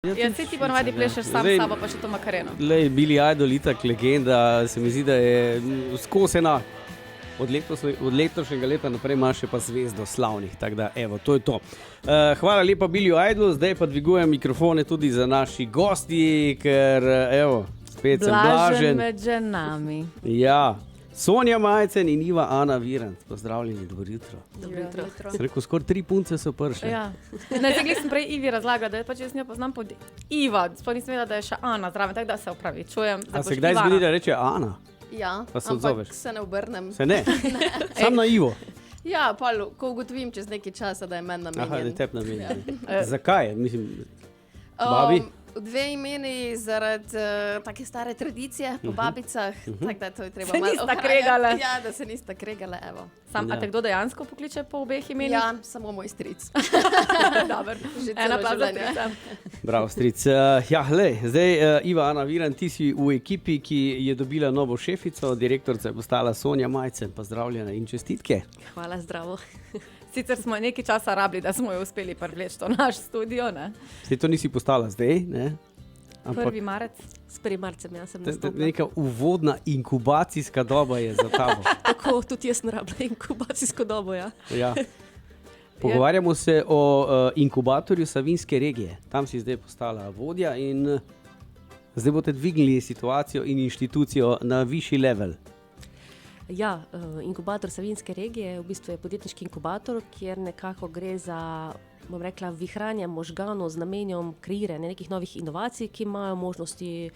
Ja, ti ponovadi plešeš sam s sabo, pa še to makareno. Billy Idol, itak legenda, se mi zdi, da je skozi enak. Od letošnjega leta naprej ima še pa zvezdo slavnih, tako da evo, to je to. Hvala lepa Billy Idol, zdaj pa dvigujem mikrofone tudi za naši gosti, ker evo, spet sem Blažen. Blažen med ženami. Ja, Sonja Majcen in Iva Ana Virant. Pozdravljeni, dobro jutro. Dobro jutro. Sem rekel, skoraj 3 punce so prišle. Ja. Ne, zdaj sem prej Ivi razlagala, da pač jaz njo poznam pod Iva, sploh nisem vedela, da je še Ana zraven, tako da se opravičujem. A se kdaj zgodi, da reče Ana? Ja, Pa se odzoveš? ampak se ne obrnem. Se ne? Sam na Ivo. Ja, pa ko ugotovim čez nekaj časa, da je meni namenjen. Aha, da je tep namenjen. Zakaj? Mislim, babi? Dve imeni zaradi take stare tradicije po babicah, tako da to je treba Se malo nista ohranjati. kregale. Ja, da se nista kregale, evo. A te kdo dejansko pokliče po obeh imenih? Ja, samo moj stric. Dober. Že Ena celo pa za življenje. strica. Bravo, stric. Ja, zdaj Iva Ana Virant, ti si v ekipi, ki je dobila novo šefico, direktorica je postala Sonja Majcen. Pozdravljena in čestitke. Hvala, zdravo. Sicer smo nekaj časa rabili, da smo jo uspeli privleči v naš studio, ne? Zdaj to nisi postala zdaj, ne? 1. marec. S 1. marcem jaz sem nastopila. Neka uvodna inkubacijska doba je za tabo. Tako, tudi jaz sem rabila inkubacijsko dobo, ja. Ja. Pogovarjamo se o inkubatorju Savinjske regije. Tam si zdaj postala vodja in zdaj boste dvignili situacijo in inštitucijo na višji level. Ja, inkubator Savinjske regije v bistvu je podjetniški inkubator, kjer nekako gre za, bom rekla, vihranje možganov z namenom kreiranja nekih novih inovacij, ki imajo možnosti,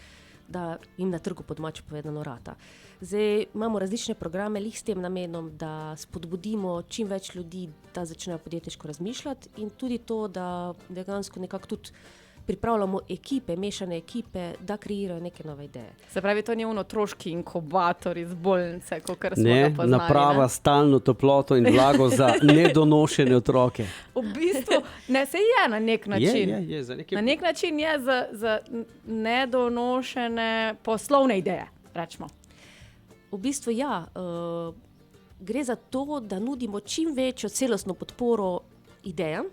da jim na trgu po domače povedano rata. Zdaj imamo različne programe lih s tem namenom, da spodbudimo čim več ljudi, da začnejo podjetniško razmišljati in tudi to, da dejansko nekako tudi pripravljamo ekipe, mešane ekipe, da kreirajo neke nove ideje. Se pravi, to ni otroški inkubator iz bolnice, kakor smo Ne, ga poznali. naprava stalno toploto in vlago za nedonošene otroke. V bistvu, ne, se je na nek način. Je, za neke... Na nek način je za nedonošene poslovne ideje, rečemo. V bistvu ja, gre za to, da nudimo čim večjo celostno podporo idejam,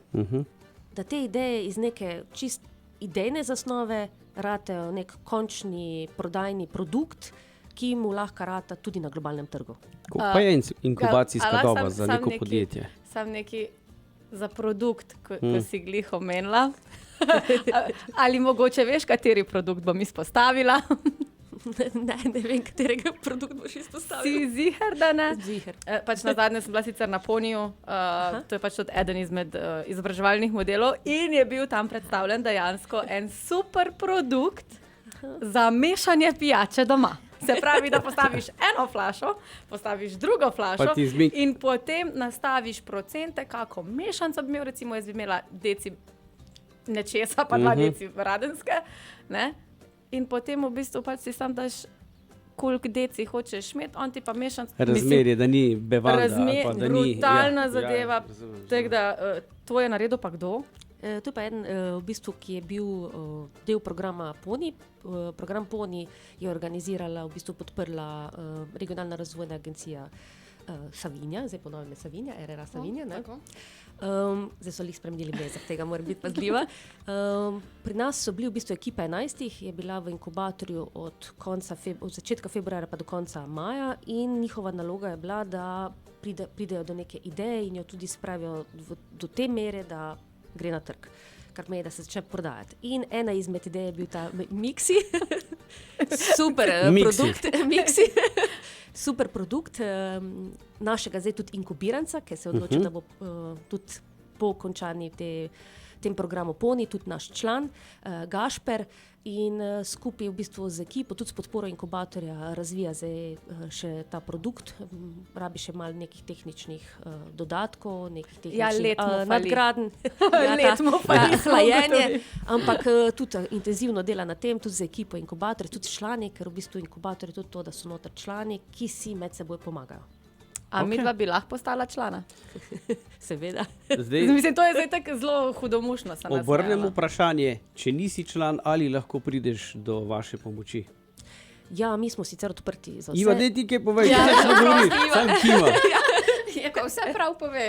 da te ideje iz neke čist idejne zasnove ratejo nek končni prodajni produkt, ki mu lahko rata tudi na globalnem trgu. Pa je inkubacijska doba za sam neko neki, podjetje. Sam neki za produkt, ko si glih omenila. Ali mogoče veš, kateri produkt bom izpostavila? Ne vem, katerega produkt boš izpostavil. Si ziher, da ne? Ziher. Pač nazadnje sem bila sicer na Poniju, to je pač tudi eden izmed izobraževalnih modelov in je bil tam predstavljen dejansko en super produkt za mešanje pijače doma. Se pravi, da postaviš eno flašo, postaviš drugo flašo in potem nastaviš procente, kako mešanca bi imel, recimo jaz bi imela deci nečesa, pa 2 deci radenske, ne? In potem v bistvu pač si sam daš, koliko deci hočeš imeti, on ti pa mešanc. Razmerje, da ni bevanda. Brutalna zadeva. Tako da, to je naredil pa kdo? To je pa eden, v bistvu, ki je bil del programa PONI. Program PONI je organizirala, v bistvu podprla regionalna razvojna agencija Savinja, zdaj ponovim je Savinja, RRA Savinja. Zdaj so jih spremenili bezak, tega mora biti pazljiva. Pri nas so bili v bistvu ekipa 11, je bila v inkubatorju od začetka februarja pa do konca maja in njihova naloga je bila, da pridejo do neke ideje in jo tudi spravijo do te mere, da gre na trg, kar pomeni, da se začne prodajati. In ena izmed idej je bil ta Mixi, super produkt, Mixi. Super produkt našega zdaj tudi inkubiranca, ki se je odločil, da bo tudi po končani tem programu PONI, tudi naš član Gašper in skupaj v bistvu z ekipo, tudi s podporo inkubatorja razvija zdaj še ta produkt, rabi še malo nekih tehničnih dodatkov, nekih tehničnih nadgradenj, hlajenje, ampak tudi intenzivno dela na tem, tudi z ekipo inkubatorja, tudi člani, ker v bistvu inkubator je tudi to, da so noter člani, ki si med seboj pomagajo. A midva bi lahko postala člana? Seveda. Mislim, to je zdaj tako zelo hudomušno. Obrnem vprašanje, če nisi član, ali lahko prideš do vaše pomoči? Ja, mi smo sicer odprti za vse. Iva, daj ti kaj povej, kaj se govori, sam kima. Je Tako, vse prav pove.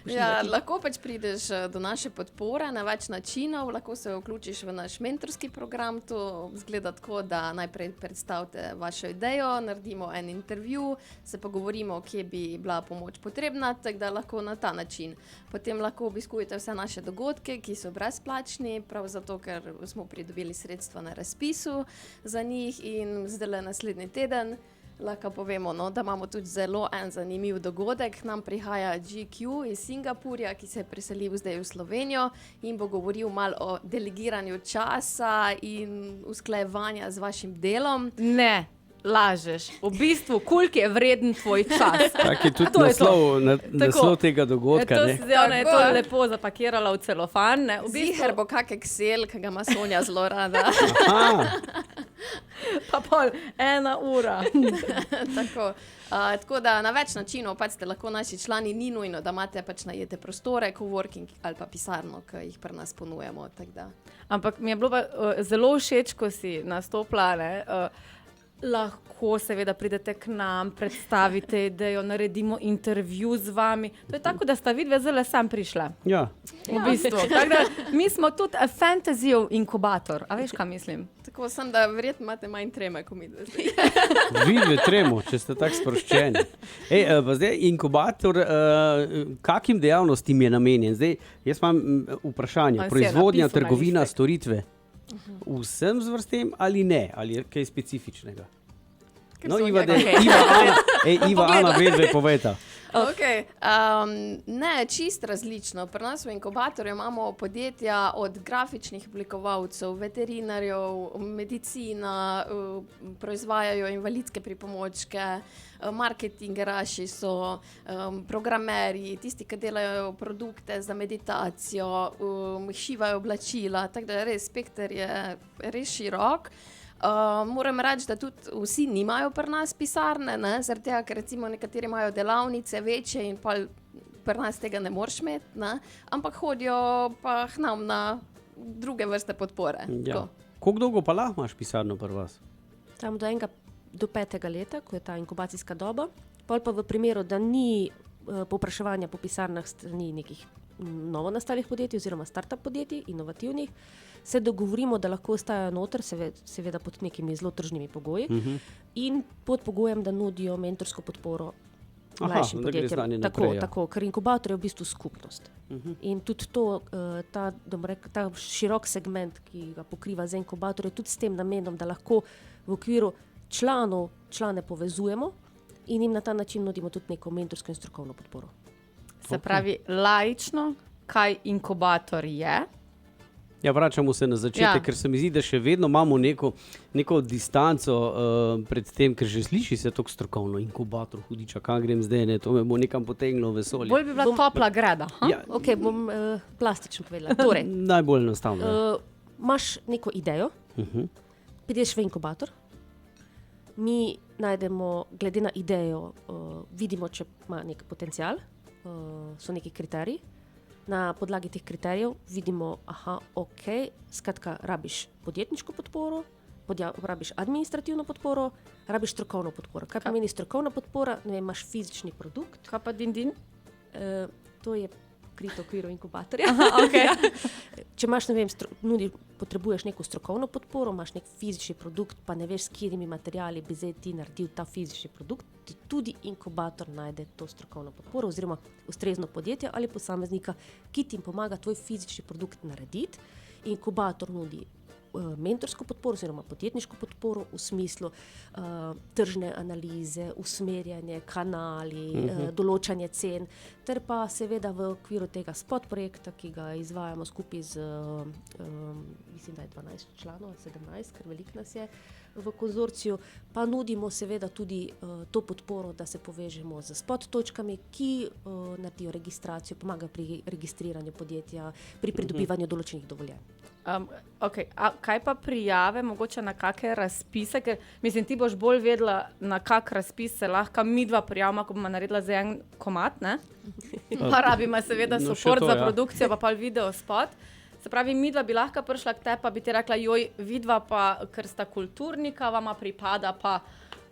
Ja, lahko pač prideš do naše podpore na več načinov, lahko se vključiš v naš mentorski program. To zgleda tako, da najprej predstavite vašo idejo, naredimo en intervju, se pogovorimo, kje bi bila pomoč potrebna, tako da lahko na ta način. Potem lahko obiskujete vse naše dogodke, ki so brezplačni, prav zato, ker smo pridobili sredstva na razpisu za njih in zdaj naslednji teden lahko povemo, no, da imamo tudi zelo en zanimiv dogodek. K nam prihaja GQ iz Singapurja, ki se je preselil zdaj v Slovenijo in bo govoril malo o delegiranju časa in usklajevanja z vašim delom. Ne, lažeš. V bistvu, koliko je vreden tvoj čas. Tak je tudi To je to. naslov tega dogodka. To Ne? si zdaj, ona je to Tako. lepo zapakirala v celofan. Ne? V Ziher bistvu, bo kak Excel, ki ga ima Sonja zelo rada. Aha, pa pol 1 ura. Tako. Tako da na več načinov pač ste lahko naši člani, ni nujno, da imate pač najete prostore, coworking ali pa pisarno, ki jih pri nas ponujemo. tako da. Ampak mi je bilo pa, zelo všeč, ko si nastopila. Ne? Lahko seveda pridete k nam, predstavite idejo, naredimo intervju z vami. To je tako, da sta vidve zelo sam prišla. ja. V bistvu. Tako da mi smo tudi a fantasy inkubator. A veš, kaj mislim? Tako sem, da verjetno imate manj treme, kot mi zdaj. Vidve tremo, če ste tako sproščeni. Pa zdaj inkubator, kakim dejavnostim je namenjen? Zdaj, jaz imam vprašanje. A, si je Proizvodnja, napisal na trgovina, listek. storitve. Vsem zvrstem ali ne? Ali je kaj specifičnega? No, Sonja Iva, gre. Iva, Ana, vedve poveta. Okay. Ne, čist različno. Pri nas v inkubatorju imamo podjetja od grafičnih oblikovalcev, veterinarjev, medicina, proizvajajo invalidske pripomočke, marketingeraši so, programerji, tisti, ki delajo produkte za meditacijo, šivajo oblačila, tako da res spekter je res širok. Moram reči, da tudi vsi nimajo pri nas pisarne, zaradi tega, ker recimo nekateri imajo delavnice večje in pa pri nas tega ne moreš imeti, ne? Ampak hodijo pa k nam na druge vrste podpore. Ja. Tako. Koliko dolgo pa lahko imaš pisarno pri vas? Tam do 5. leta, ko je ta inkubacijska doba. Pol pa v primeru, da ni povpraševanja po pisarnah strani nekih novo nastalih podjetij oziroma startup podjetij, inovativnih, se dogovorimo, da lahko ostajajo noter, seveda pod nekimi zelo tržnimi pogoji in pod pogojem, da nudijo mentorsko podporo mlajšim da gre znanje podjetjem. naprej, ja. Tako, ker inkubator je v bistvu skupnost. In tudi to, ta širok segment, ki ga pokriva za inkubator, je tudi s tem namenom, da lahko v okviru člane povezujemo in jim na ta način nudimo tudi neko mentorsko in strokovno podporo. Se pravi, laično, kaj inkubator je. Ja, vračamo se na začetek, Ja. ker se mi zdi, da še vedno imamo neko distanco pred tem, ker že sliši se tako strokovno. Inkubator, hudiča, kam grem zdaj, ne? To me bo nekam potegnilo v vesolje. Bolj bi bila topla greda. Ja, Ok, bom plastično povedala. Torej, najbolj enostavno. imaš neko idejo, prideš v inkubator, mi najdemo, glede na idejo, vidimo, če ima nek potencial, so neki kriteriji. Na podlagi teh kriterijev vidimo, ok, skratka, rabiš podjetniško podporo, rabiš administrativno podporo, rabiš strokovno podporo. Kaj pomeni strokovna podpora? Ne vem, imaš fizični produkt, Kaj pa din? to je krito v okviru inkubatorja. Okay. Če imaš, ne vem, potrebuješ neko strokovno podporo, imaš nek fizični produkt, pa ne veš, s katerimi materiali bi zdaj ti naredil ta fizični produkt, ti tudi inkubator najde to strokovno podporo oziroma ustrezno podjetje ali posameznika, ki ti pomaga tvoj fizični produkt narediti. Inkubator nudi mentorsko podporo oziroma podjetniško podporo v smislu tržne analize, usmerjanje, kanali, določanje cen, ter pa seveda v okviru tega spot projekta, ki ga izvajamo skupaj z, mislim, da je 12 članov, 17, ker veliko nas je v konzorciju, pa nudimo seveda tudi to podporo, da se povežemo z spot točkami, ki naredijo registracijo, pomagajo pri registriranju podjetja, pri pridobivanju določenih dovoljenj. Okay. Kaj pa prijave, mogoče na kakšne razpise? Ker, mislim, ti boš bolj vedela, na kak razpis se lahko midva prijavimo, ko bomo naredila za en komad. Pa rabimo seveda No, support še to, za ja. produkcijo, pa video spot. Se pravi, midva bi lahko prišla k tebi, pa bi ti rekla, joj, vidva pa, ker sta kulturnika, vama pripada pa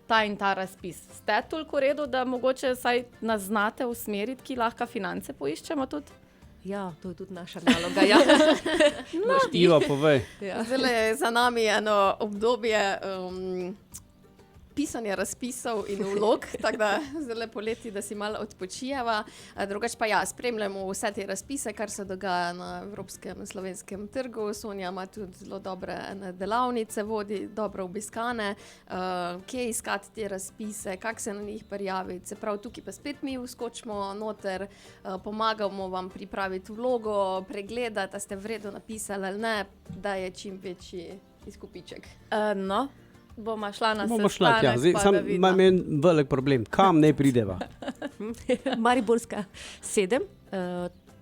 ta in ta razpis. Ste toliko v redu, da mogoče saj nas znate usmeriti, ki lahko finance poiščemo tudi? Ja, to je tudi naša naloga. Ja. Iva, povej. Ja. Zdaj je za nami eno obdobje pisanja razpisov in vlog, tako da zdaj poleti, da si malo odpočijeva. Drugač pa ja, spremljamo vse te razpise, kar se dogaja na evropskem in slovenskem trgu. Sonja ima tudi zelo dobre delavnice, vodi dobro obiskane, kje iskati te razpise, kako se na njih prijaviti. Se pravi, tukaj pa spet mi vskočimo noter, pomagamo vam pripraviti vlogo, pregledati, da ste v redu napisali ali ne, da je čim večji izkupiček. No, bomo šla na Bomo šla tja. sestanek, Zdaj, pa sam ga vidva. imam en velik problem. Kam ne prideva? Mariborska 7,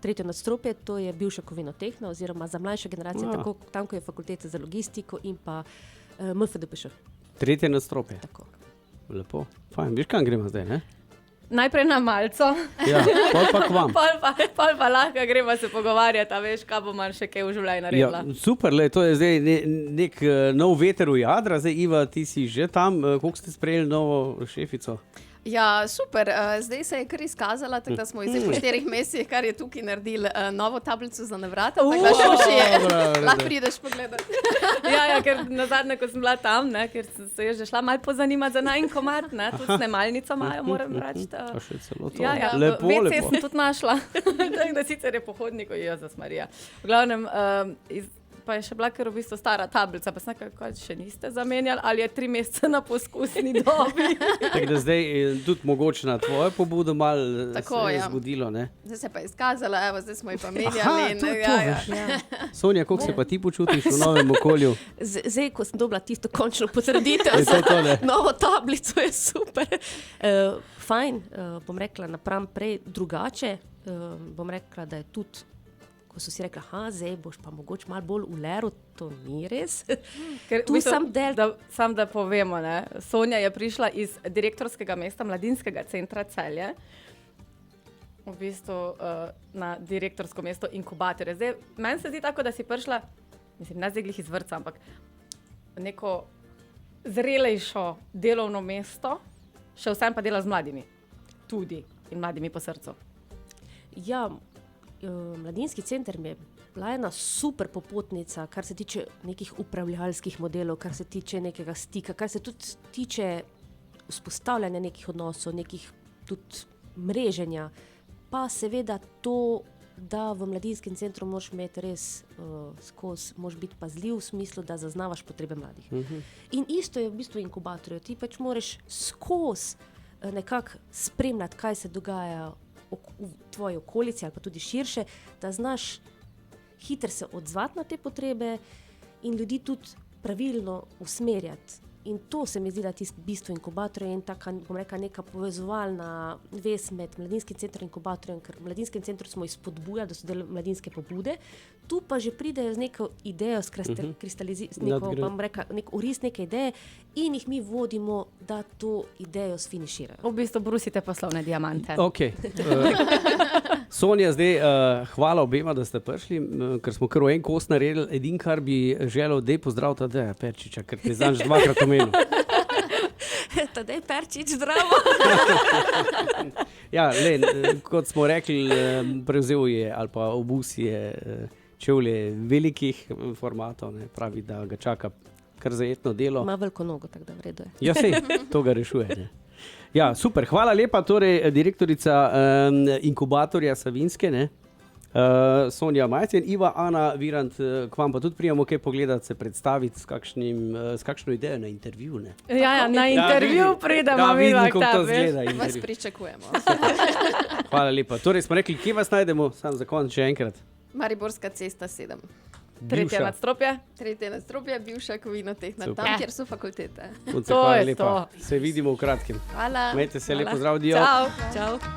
tretje nadstropje, to je bivša Kovinotehna oziroma za mlajše generacije, tako tam, ko je fakulteta za logistiko in pa MFDPŠ. Tretje nadstropje. Tako. Lepo. Fajn. Veš, kam gremo zdaj, ne? Najprej na malco, Ja, pol pa k vam. pol pa lahko gremo se pogovarjati, a veš, kaj bomo še kaj v življenju naredila. Ja, super, to je zdaj nek nov veter v jadra. Zdaj, Iva, ti si že tam. Koliko ste sprejeli novo šefico? Ja, super. Zdaj se je kar izkazala, tako da smo zdaj po 4 mesecih, kar je tukaj naredili novo tablico za navrata. Tako da Šuši, lahko prideš pogledati. Ja, ker nazadnje, ko sem bila tam, ne, ker sem se že šla malo pozanimati za najin komad, ne, tudi snemalnico imajo, moram reči. Pa še celo to. Ja, Lepo, WC lepo. sem tudi našla. Tako da sicer je po hodniku, Jezus Marija. V glavnem, pa je še bila kar v bistvu stara tablica, pa sem nekaj, še niste zamenjali, ali je 3 mesece na poskusni dobi. Tako da zdaj tudi mogoče na tvojo pobudo malo se Tako, je ja. zgodilo, ne? Zdaj se pa je izkazala, evo, zdaj smo jo pa Aha, menjali. to je to, veš. Ja. Sonja, kako se pa ti počutiš v novem okolju? Zdaj, ko sem dobila tisto končno potrditev Je to za tole? novo tablico, je super. Fajn, bom rekla, napram prej drugače. Bom rekla, da je tudi, ko so si rekla, zdaj boš pa mogoče malo bolj v leru, to ni res. Ker, Tu sem sam da povemo, ne, Sonja je prišla iz direktorskega mesta Mladinskega centra Celje, v bistvu na direktorsko mesto inkubatorja. Zdaj, meni se zdi tako, da si prišla, mislim, ne zdaj glih iz vrtca, ampak neko zrelejšo delovno mesto, še vsem pa dela z mladimi. Tudi in mladimi po srcu. Ja, Mladinski center mi je bila ena super popotnica, kar se tiče nekih upravljalskih modelov, kar se tiče nekega stika, kar se tudi tiče vzpostavljanja nekih odnosov, nekih tudi mreženja. Pa seveda to, da v Mladinskem centru moraš imeti res skozi, moraš biti pazljiv v smislu, da zaznavaš potrebe mladih. In isto je v bistvu inkubatorju. Ti pač moraš skozi nekako spremljati, kaj se dogaja v tvoji okolici ali pa tudi širše, da znaš hitro se odzvati na te potrebe in ljudi tudi pravilno usmerjati. In to se mi zdi, da je tisto bistvo inkubatorja in taka, bom rekla, neka povezovalna vez med Mladinskim centrom in inkubatorjem, ker v Mladinskem centru smo jih spodbujali, da so delali mladinske pobude, tu pa že pridejo z neko idejo, bom rekla, nek oris neke ideje in jih mi vodimo, da to idejo sfiniširajo. V bistvu brusite poslovne diamante. Okay. Sonja, zdaj hvala obema, da ste prišli, ker smo kar v en kos naredili. Edin, kar bi želel, da pozdravite Tadeja Perčiča, ker te zanj že dvakrat omenil. Tadej Perčič, zdravo! Ja, kot smo rekli, prevzel je ali pa obus je čevlje velikih formatov, ne, pravi, da ga čaka kar zajetno delo. Ima veliko nogo, tako da v redu je. Ja, sej, to ga rešuje. Ne. Ja, super, hvala lepa, torej direktorica inkubatorja Savinjske, ne. Sonja Majcen, Iva, Ana Virant, k vam pa tudi prijemo kaj pogledati, se predstaviti s kakšno idejo na intervju. Ne? Ja, na intervju pridemo, vidim, kako to vidva, zgleda. Vas Intervju. pričakujemo. Hvala lepa. Torej smo rekli, kje vas najdemo, sam za konec še enkrat. Mariborska cesta 7. Tretje Bivša. nadstropje. Tretje nadstropje, bivša Kovinotehna, Super. tam, kjer so fakultete. Punce, To hvala je lepa. to. Se vidimo v kratkem. Hvala. Imejte se, Hvala. lepo zdrav, dio. Čau. Čau.